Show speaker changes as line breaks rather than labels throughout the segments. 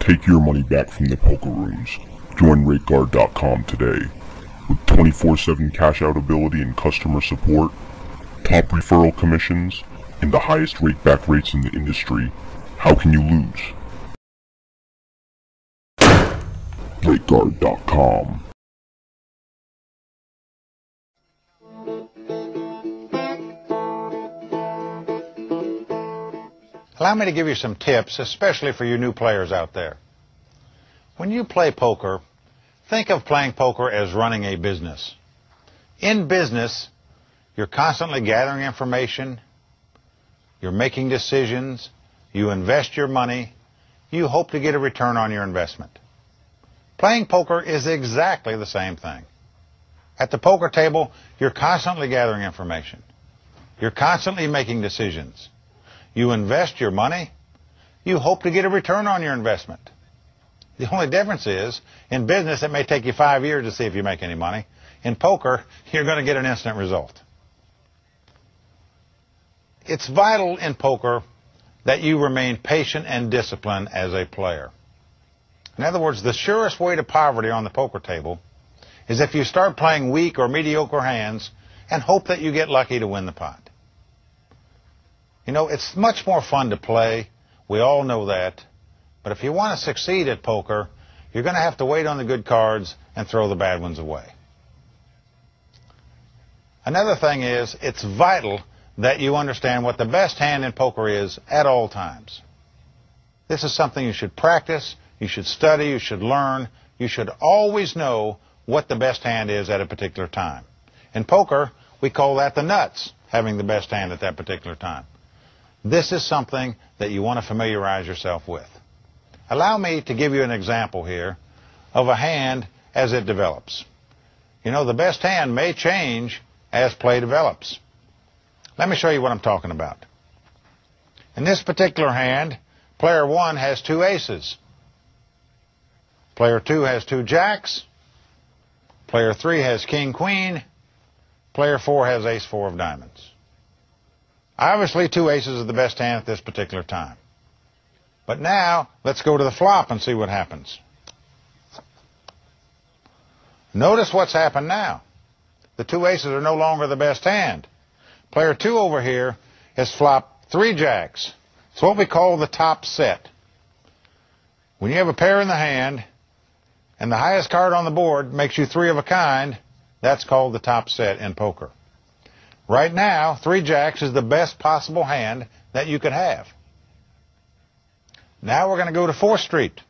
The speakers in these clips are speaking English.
Take your money back from the poker rooms. Join RateGuard.com today. With 24/7 cash-out ability and customer support, top referral commissions, and the highest rake-back rates in the industry, how can you lose? RateGuard.com.
Allow me to give you some tips, especially for you new players out there. When you play poker, think of playing poker as running a business. In business, you're constantly gathering information, you're making decisions, you invest your money, you hope to get a return on your investment. Playing poker is exactly the same thing. At the poker table, you're constantly gathering information. You're constantly making decisions. You invest your money. You hope to get a return on your investment. The only difference is, in business, it may take you 5 years to see if you make any money. In poker, you're going to get an instant result. It's vital in poker that you remain patient and disciplined as a player. In other words, the surest way to poverty on the poker table is if you start playing weak or mediocre hands and hope that you get lucky to win the pot. You know, it's much more fun to play. We all know that. But if you want to succeed at poker, you're going to have to wait on the good cards and throw the bad ones away. Another thing is, it's vital that you understand what the best hand in poker is at all times. This is something you should practice, you should study, you should learn. You should always know what the best hand is at a particular time. In poker, we call that the nuts, having the best hand at that particular time. This is something that you want to familiarize yourself with. Allow me to give you an example here of a hand as it develops. You know, the best hand may change as play develops. Let me show you what I'm talking about. In this particular hand, player 1 has 2 aces. Player 2 has 2 jacks. Player 3 has king, queen. Player 4 has ace 4 of diamonds. Obviously, 2 aces is the best hand at this particular time. But now, let's go to the flop and see what happens. Notice what's happened now. The 2 aces are no longer the best hand. Player 2 over here has flopped 3 jacks. It's what we call the top set. When you have a pair in the hand, and the highest card on the board makes you 3 of a kind, that's called the top set in poker. Right now, 3 jacks is the best possible hand that you could have. Now we're going to go to 4th Street.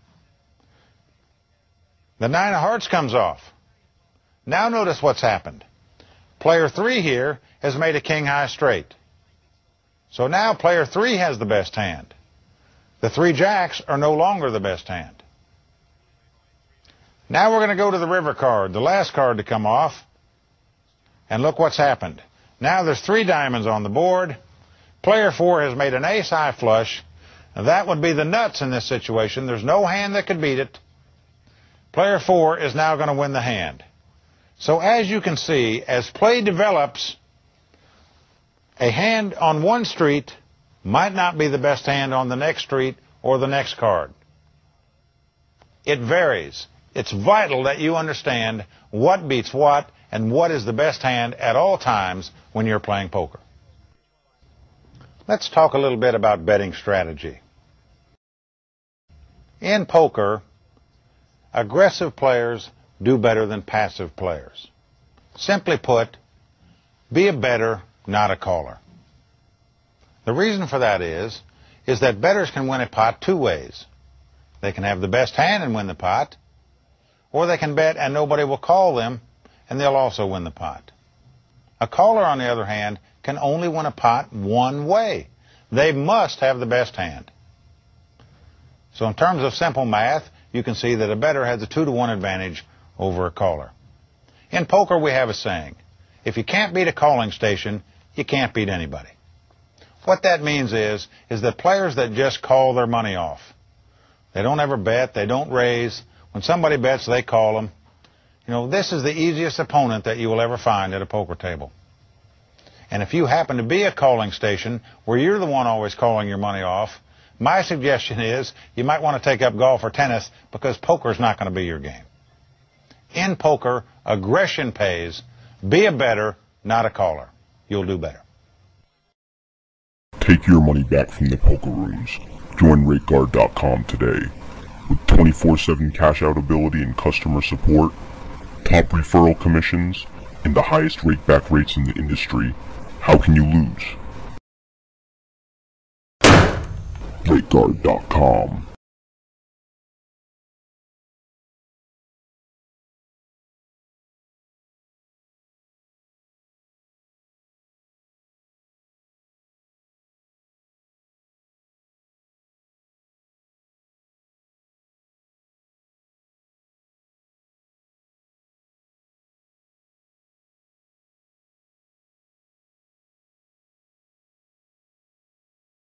The 9 of hearts comes off. Now notice what's happened. Player 3 here has made a king high straight. So now player 3 has the best hand. The 3 jacks are no longer the best hand. Now we're going to go to the river card, the last card to come off. And look what's happened. Now there's 3 diamonds on the board. Player 4 has made an ace high flush. Now that would be the nuts in this situation. There's no hand that could beat it. Player 4 is now going to win the hand. So as you can see, as play develops, a hand on one street might not be the best hand on the next street or the next card. It varies. It's vital that you understand what beats what and what is the best hand at all times when you're playing poker. Let's talk a little bit about betting strategy. In poker, aggressive players do better than passive players. Simply put, be a bettor, not a caller. The reason for that is that bettors can win a pot 2 ways. They can have the best hand and win the pot, or they can bet and nobody will call them, and they'll also win the pot. A caller, on the other hand, can only win a pot one way. They must have the best hand. So in terms of simple math, you can see that a bettor has a 2-to-1 advantage over a caller. In poker, we have a saying, if you can't beat a calling station, you can't beat anybody. What that means is that players that just call their money off, they don't ever bet, they don't raise. When somebody bets, they call them. You know, this is the easiest opponent that you will ever find at a poker table. And if you happen to be a calling station where you're the one always calling your money off, My suggestion is you might want to take up golf or tennis because poker's not going to be your game. In poker, aggression pays. Be a bettor, not a caller. You'll do better.
Take your money back from the poker rooms. Join RateGuard.com today. With 24/7 cash-out ability and customer support, top referral commissions, and the highest rake-back rates in the industry, how can you lose? RateGuard.com